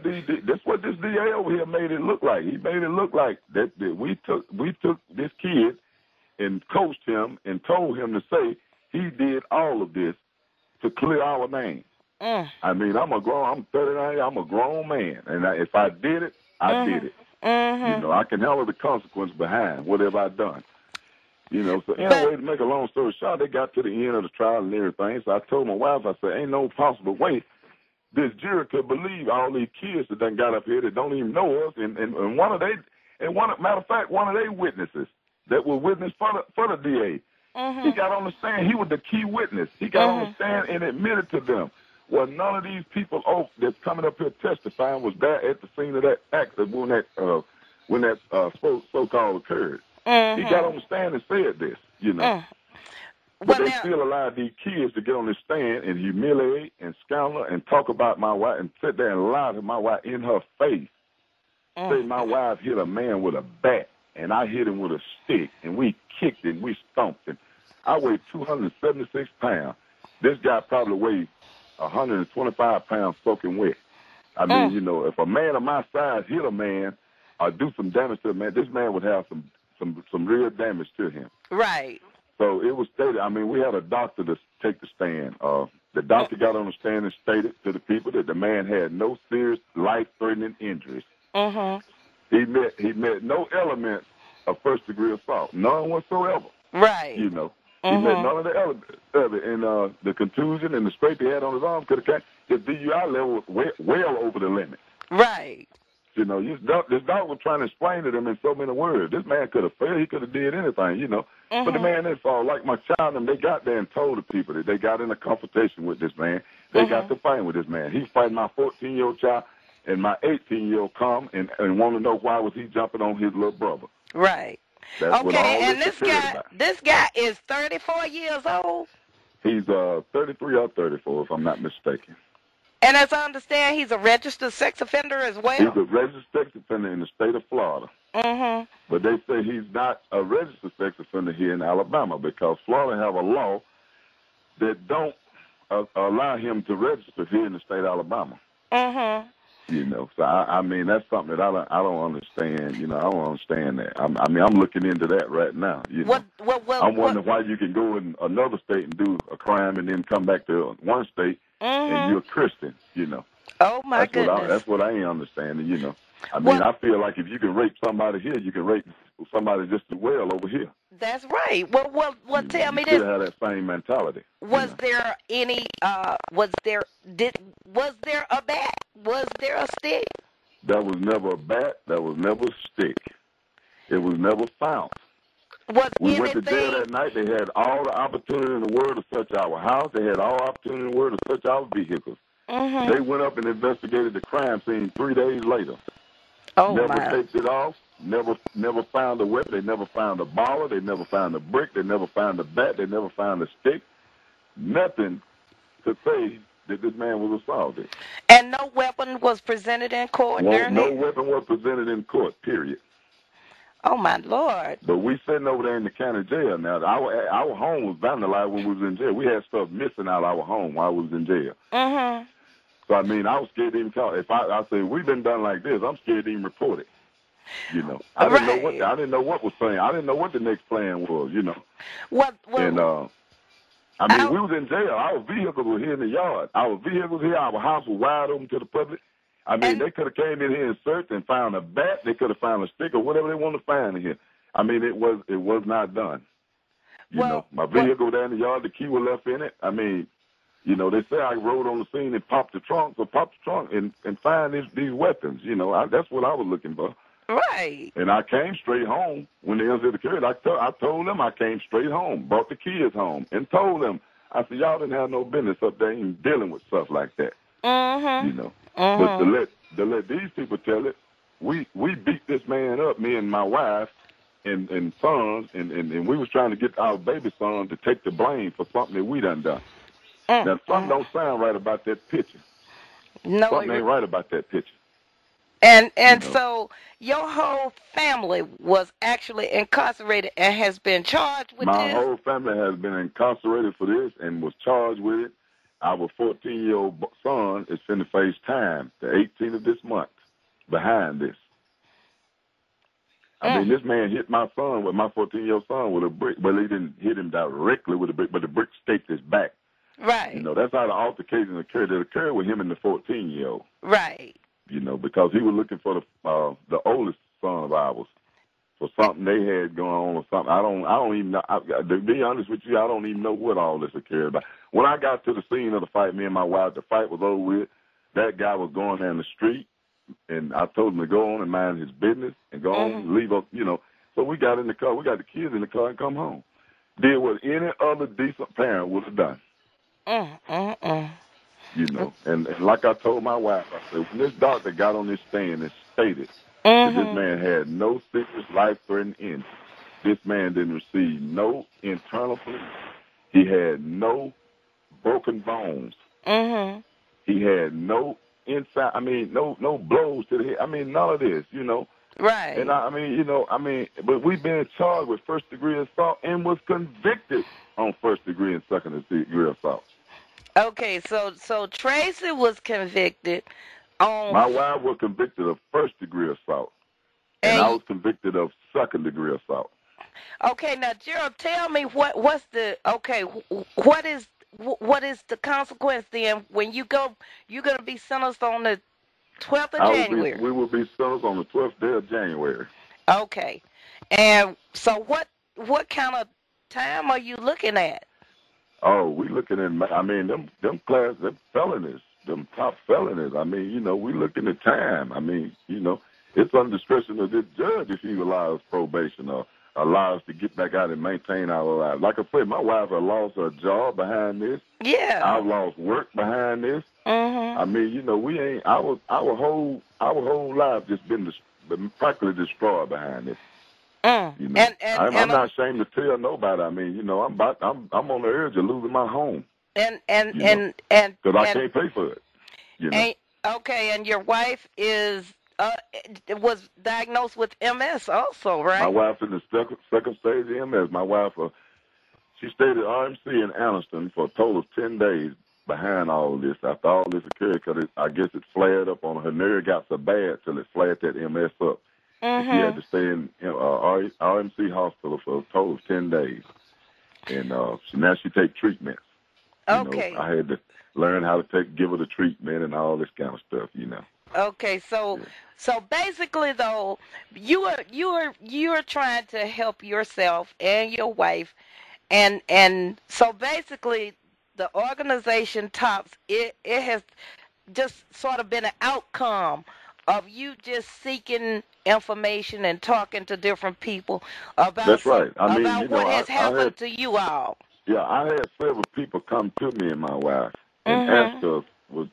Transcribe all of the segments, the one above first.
That's what this DA over here made it look like. He made it look like that we took this kid and coached him and told him to say he did all of this to clear our name. I mean, I'm 39, I'm a grown man, and if I did it, I did it. You know, I can handle the consequence behind whatever I've done. You know, so anyway, to make a long story short, they got to the end of the trial and everything, so I told my wife, I said, ain't no possible way this jury could believe all these kids that done got up here that don't even know us, and matter of fact, one of their witnesses that were witness for the DA, he got on the stand. He was the key witness. He got on the stand and admitted to them. Well, none of these people that's coming up here testifying was there at the scene of that accident when that so-called occurred. He got on the stand and said this, you know. But they still allowed these kids to get on the stand and humiliate and scoundrel and talk about my wife and sit there and lie to my wife in her face. Say my wife hit a man with a bat and I hit him with a stick and we kicked him, we stomped him. I weighed 276 pounds. This guy probably weighed 125 pounds soaking wet. I mean, you know, if a man of my size hit a man or do some damage to a man, this man would have some real damage to him. Right. So it was stated, I mean, we had a doctor to take the stand. The doctor got on the stand and stated to the people that the man had no serious life-threatening injuries. He met no elements of first-degree assault, none whatsoever. Right. You know. He met none of the elements of it. And the contusion and the scrape he had on his arm could have his DUI level was well over the limit. Right. You know, this dog was trying to explain to them in so many words. This man could have failed. He could have did anything, you know. But the man didn't fall. Like my child and them, they got there and told the people that they got in a confrontation with this man. They got to fight with this man. He's fighting my 14-year-old child, and my 18-year-old come and want to know why was he jumping on his little brother. Right. That's okay, and this guy is 34 years old? He's 33 or 34, if I'm not mistaken. And as I understand, he's a registered sex offender as well? He's a registered sex offender in the state of Florida. But they say he's not a registered sex offender here in Alabama because Florida have a law that don't allow him to register here in the state of Alabama. You know, so I mean, that's something that I don't understand. You know, I don't understand that. I mean, I'm looking into that right now. You know, I'm wondering why you can go in another state and do a crime and then come back to one state and you're a Christian. You know. Oh my goodness. That's what I ain't understanding. You know, I mean, I feel like if you can rape somebody here, you can rape somebody just as well over here. That's right. Well, tell me this. You still have that same mentality. Was there any? Was there a bat? Was there a stick? There was never a bat. There was never a stick. It was never found. We went to jail that night. They had all the opportunity in the world to search our house. They had all the opportunity in the world to search our vehicles. They went up and investigated the crime scene 3 days later. Never taped it off. Never found a weapon. They never found a baller. They never found a brick. They never found a bat. They never found a stick. Nothing to say that this man was assaulted. And no weapon was presented in court? No weapon was presented in court, period. Oh, my Lord. But we sitting over there in the county jail now. Our home was vandalized when we was in jail. We had stuff missing out of our home while we was in jail. So, I mean, I was scared to even talk. If I say, we've been done like this, I'm scared to even report it. You know, I didn't know what was saying. I didn't know what the next plan was, you know. I mean, we was in jail. Our vehicles were here in the yard. Our vehicles here, our house was wide open to the public. I mean, they could have came in here and searched and found a bat. They could have found a stick or whatever they wanted to find in here. I mean, it was not done. You know, my vehicle down in the yard, the key was left in it. I mean, you know, they say I rode on the scene and popped the trunk and find these weapons. You know, that's what I was looking for. Right. And I came straight home when the incident occurred. I told them I came straight home, brought the kids home, and told them, I said, y'all didn't have no business up there even dealing with stuff like that. You know. But to let these people tell it, we beat this man up, me and my wife and sons, and we was trying to get our baby son to take the blame for something that we done. Now, something don't sound right about that picture. No, something ain't right about that picture. And so your whole family was actually incarcerated and has been charged with this? My whole family has been incarcerated for this and was charged with it. our 14-year-old son is finna face time, the 18th of this month, behind this. I mean, this man hit my 14-year-old son with a brick. Well, he didn't hit him directly with a brick, but the brick scraped his back. Right. You know, that's how the altercation occurred. It occurred with him and the 14-year-old. Right. You know, because he was looking for the oldest son of ours for something they had going on or something. I don't even know. To be honest with you, I don't even know what all this occurred about. When I got to the scene of the fight, me and my wife, the fight was over with. That guy was going down the street. And I told him to go on and mind his business and go on, leave up, you know. So we got in the car. We got the kids in the car and come home. Did what any other decent parent would have done. You know, and like I told my wife, I said, when this doctor got on this stand and stated that this man had no serious life-threatening injury, this man didn't receive no internal bleeding. He had no broken bones. He had no inside, no blows to the head. I mean, none of this, you know. Right. And but we've been charged with first-degree assault and was convicted on first-degree and second-degree assault. Okay, so Tracy was convicted on... My wife was convicted of first-degree assault, and I was convicted of second-degree assault. Okay, now, Gerald, tell me what is the consequence then when you're going to be sentenced on the 12th of January? We will be sentenced on the 12th day of January. Okay. And so what kind of time are you looking at? Oh, we looking at, them felonies, them top felonies. I mean, you know, we looking at time. I mean, you know, it's on discretion of this judge if he allows probation or allows us to get back out and maintain our lives. Like I said, my wife has lost her job behind this. Yeah. I've lost work behind this. I mean, you know, we ain't our whole life just been practically destroyed behind this. You know, I'm not ashamed to tell nobody. I mean, you know, I'm on the edge of losing my home. Because I can't pay for it. You know. Okay, and your wife was diagnosed with MS also, right? My wife in the second stage of MS. My wife, she stayed at RMC in Anniston for a total of 10 days behind all of this. After all this occurred, because I guess it flared up on her. Her nerve got so bad till it flared that MS up. She had to stay in RMC hospital for a total of 10 days. And now she takes treatments. Okay. You know, I had to learn how to give her the treatment and all this kind of stuff, you know. Okay, so basically though, you are trying to help yourself and your wife, and so basically the organization T.O.P.S, it has just sort of been an outcome of you just seeking information and talking to different people about That's right. I mean, about what has happened to you all. Yeah, I had several people come to me and my wife and ask us, was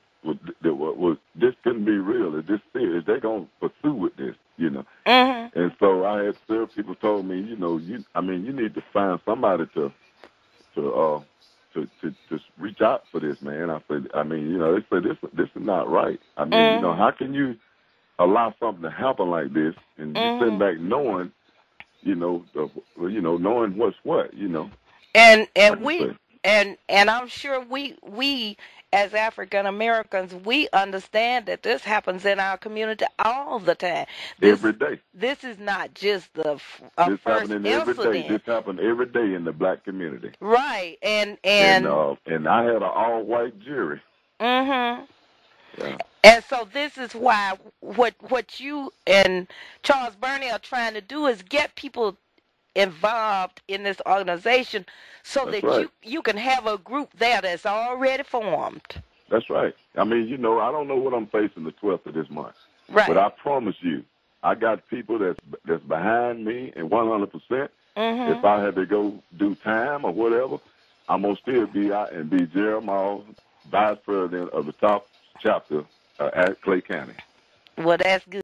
this couldn't be real? Is this serious? They're gonna pursue with this, you know. And so I had several people told me, you know, you need to find somebody to reach out for this, man. I said, you know, they said this is not right. I mean, you know, how can you allow something to happen like this and you sitting back knowing, knowing what's what, you know. And I'm sure we as African Americans, we understand that this happens in our community all the time. Every day. This is not just the this first incident. Every day. This happened every day in the black community. Right, and I had an all-white jury. Yeah. And so this is why what you and Charles Burney are trying to do is get people involved in this organization so that you can have a group there that's already formed. That's right. I mean, you know, I don't know what I'm facing the 12th of this month. Right. But I promise you, I got people that's behind me and 100%. If I had to go do time or whatever, I'm going to still be out and be Jeremiah, Vice President of the top chapter at Clay County. Well, that's good.